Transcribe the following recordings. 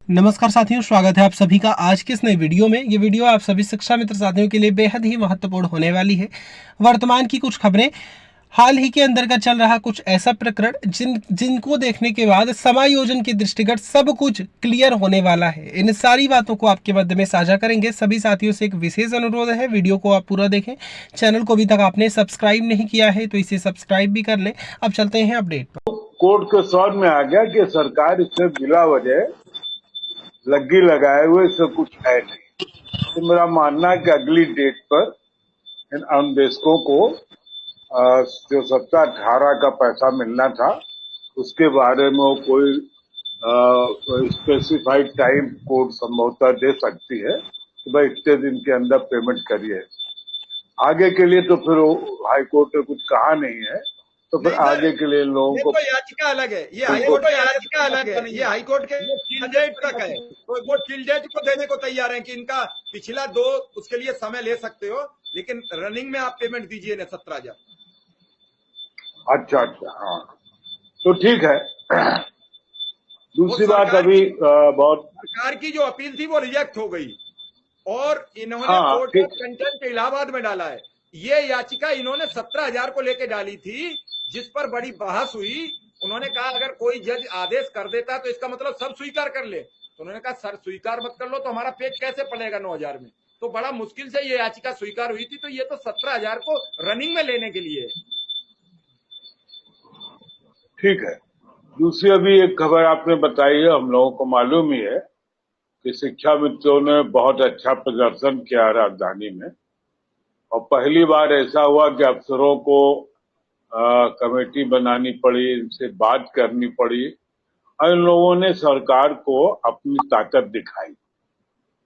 नमस्कार साथियों, स्वागत है आप सभी का आज के इस नई वीडियो में। ये वीडियो आप सभी शिक्षा मित्र साथियों के लिए बेहद ही महत्वपूर्ण होने वाली है। वर्तमान की कुछ खबरें, हाल ही के अंदर का चल रहा कुछ ऐसा प्रकरण जिनको देखने के बाद समायोजन के दृष्टिगत सब कुछ क्लियर होने वाला है। इन सारी बातों को आपके मध्य में साझा करेंगे। सभी साथियों से एक विशेष अनुरोध है, वीडियो को आप पूरा देखें। चैनल को अभी तक आपने सब्सक्राइब नहीं किया है तो इसे सब्सक्राइब भी कर लें। अब चलते हैं अपडेट पर। कोर्ट के समझ में आ गया कि सरकार इससे बिला वजह लग्गी लगाए हुए इससे कुछ है नहीं। तो मेरा मानना है कि अगली डेट पर इन अन्वेषकों को जो 17-18 का पैसा मिलना था उसके बारे में वो कोई स्पेसिफाइड टाइम कोड संभवतः दे सकती है कि भाई इतने दिन के अंदर पेमेंट करिए। आगे के लिए तो फिर हाई कोर्ट ने कुछ कहा नहीं है, तो फिर आगे के लिए लोगों को तो याचिका अलग है, ये हाईकोर्ट की याचिका अलग है, ये हाईकोर्ट के डेट तक है, तो वो टिल डेट को देने को तैयार है कि इनका पिछला दो उसके लिए समय ले सकते हो, लेकिन रनिंग में आप पेमेंट दीजिए ना 17,000। अच्छा, हाँ तो ठीक है। दूसरी बात अभी बहुत सरकार की जो अपील थी वो रिजेक्ट हो गई और इन्होंने कोर्ट ऑफ कंटेम्प्ट इलाहाबाद में डाला है। ये याचिका इन्होंने 17,000 को लेकर डाली थी, जिस पर बड़ी बहस हुई। उन्होंने कहा अगर कोई जज आदेश कर देता तो इसका मतलब सब स्वीकार कर ले, तो उन्होंने कहा सर स्वीकार मत कर लो तो हमारा पेज कैसे पड़ेगा 9,000 में। तो बड़ा मुश्किल से ये याचिका स्वीकार हुई थी, तो ये तो 17,000 को रनिंग में लेने के लिए। ठीक है। दूसरी अभी एक खबर आपने बताई है, हम लोगों को मालूम ही है कि शिक्षा मित्रों ने बहुत अच्छा प्रदर्शन किया राजधानी में, और पहली बार ऐसा हुआ कि अफसरों को कमेटी बनानी पड़ी, इनसे बात करनी पड़ी, और इन लोगों ने सरकार को अपनी ताकत दिखाई।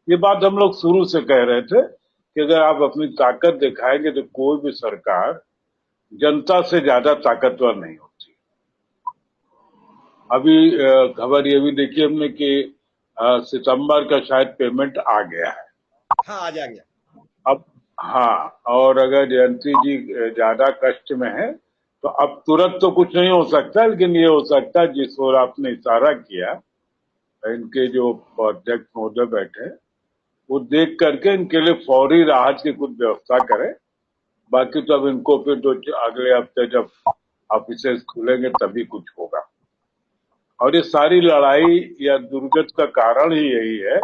ये बात हम लोग शुरू से कह रहे थे कि अगर आप अपनी ताकत दिखाएंगे तो कोई भी सरकार जनता से ज्यादा ताकतवर नहीं होती। अभी खबर ये भी देखी हमने कि सितंबर का शायद पेमेंट आ गया है। हाँ, आ गया। अब हाँ, और अगर जयंती जी ज्यादा कष्ट में है तो अब तुरंत तो कुछ नहीं हो सकता, लेकिन ये हो सकता है जिस ओर आपने इशारा किया, इनके जो अध्यक्ष महोदय बैठे वो देख करके इनके लिए फौरी राहत की कुछ व्यवस्था करें। बाकी तो अब इनको फिर तो अगले हफ्ते जब ऑफिसेस खुलेंगे तभी कुछ होगा। और ये सारी लड़ाई या दुर्गत का कारण ही यही है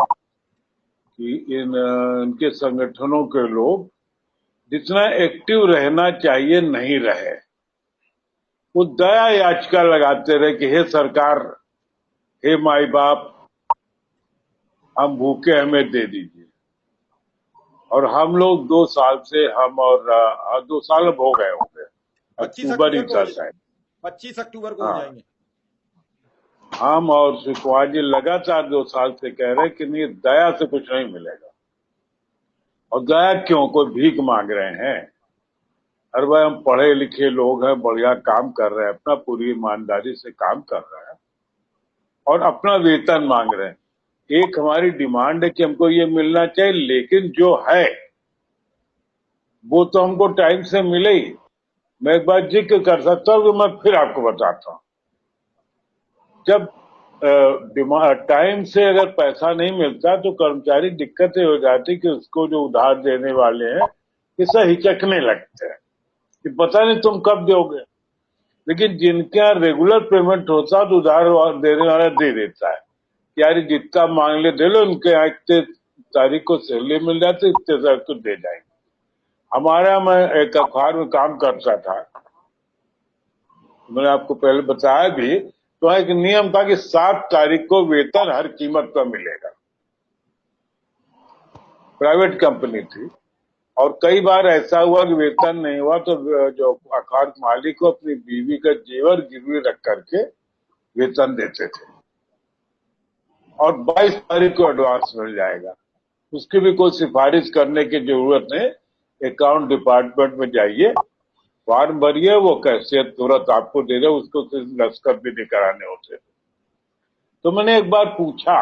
कि इनके संगठनों के लोग जितना एक्टिव रहना चाहिए नहीं रहे। वो दया याचिका लगाते रहे कि हे सरकार, हे माई बाप, हम भूखे, हमें दे दीजिए। और हम लोग 2 साल से हम और 2 साल अब हो गए होंगे, अक्टूबर ही था शायद, 25 अक्टूबर को हो जाएंगे। हम और श्री कुमार जी लगातार 2 साल से कह रहे हैं कि नहीं, दया से कुछ नहीं मिलेगा। और दया क्यों? कोई भीख मांग रहे हैं? अरे भाई, हम पढ़े लिखे लोग हैं, बढ़िया काम कर रहे हैं, अपना पूरी ईमानदारी से काम कर रहे हैं और अपना वेतन मांग रहे हैं। एक हमारी डिमांड है कि हमको ये मिलना चाहिए, लेकिन जो है वो तो हमको टाइम से मिले ही। मैं एक बार जिक्र कर सकता हूँ, मैं फिर आपको बताता हूँ। जब टाइम से अगर पैसा नहीं मिलता तो कर्मचारी दिक्कतें हो जाती कि उसको जो उधार देने वाले हैं इससे हिचकने लगते हैं कि पता नहीं तुम कब दोगे। लेकिन जिनके यहाँ रेगुलर पेमेंट होता तो उधार देने वाला दे देता है, यार जितना मांग ले दे लो, इनके यहाँ इतने तारीख को सैलरी मिल जाती, इतने तारीख को दे जाएंगे। हमारा, मैं एक अखबार में काम करता था, मैंने आपको पहले बताया भी, तो एक नियम था कि 7 तारीख को वेतन हर कीमत पर मिलेगा। प्राइवेट कंपनी थी और कई बार ऐसा हुआ कि वेतन नहीं हुआ तो जो अखबार मालिक को अपनी बीवी का जेवर गिरवी रख करके वेतन देते थे और 22 तारीख को एडवांस मिल जाएगा। उसकी भी कोई सिफारिश करने की जरूरत नहीं, अकाउंट डिपार्टमेंट में जाइए, फॉर्म भरिए, वो कैशियर तुरंत आपको दे दे, उसको सिर्फ दस्तखत भी नहीं कराने होते। तो मैंने एक बार पूछा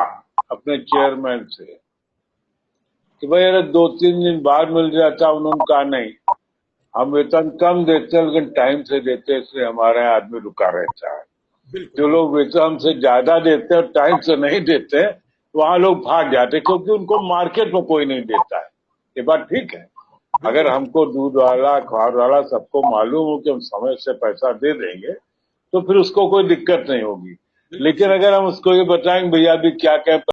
अपने चेयरमैन से कि भाई अरे 2-3 दिन बाद मिल जाता, उन्होंने कहा नहीं, हम वेतन कम देते हैं लेकिन टाइम से देते हैं, इसलिए हमारे आदमी रुका रहता है। जो लोग वेतन से ज्यादा देते हैं और टाइम से नहीं देते वहां लोग भाग जाते क्योंकि उनको मार्केट में कोई नहीं देता है। ये बात ठीक है। अगर हमको दूध वाला अखबार वाला सबको मालूम हो कि हम समय से पैसा दे देंगे तो फिर उसको कोई दिक्कत नहीं होगी। लेकिन अगर हम उसको ये बताएंगे भैया अभी क्या क्या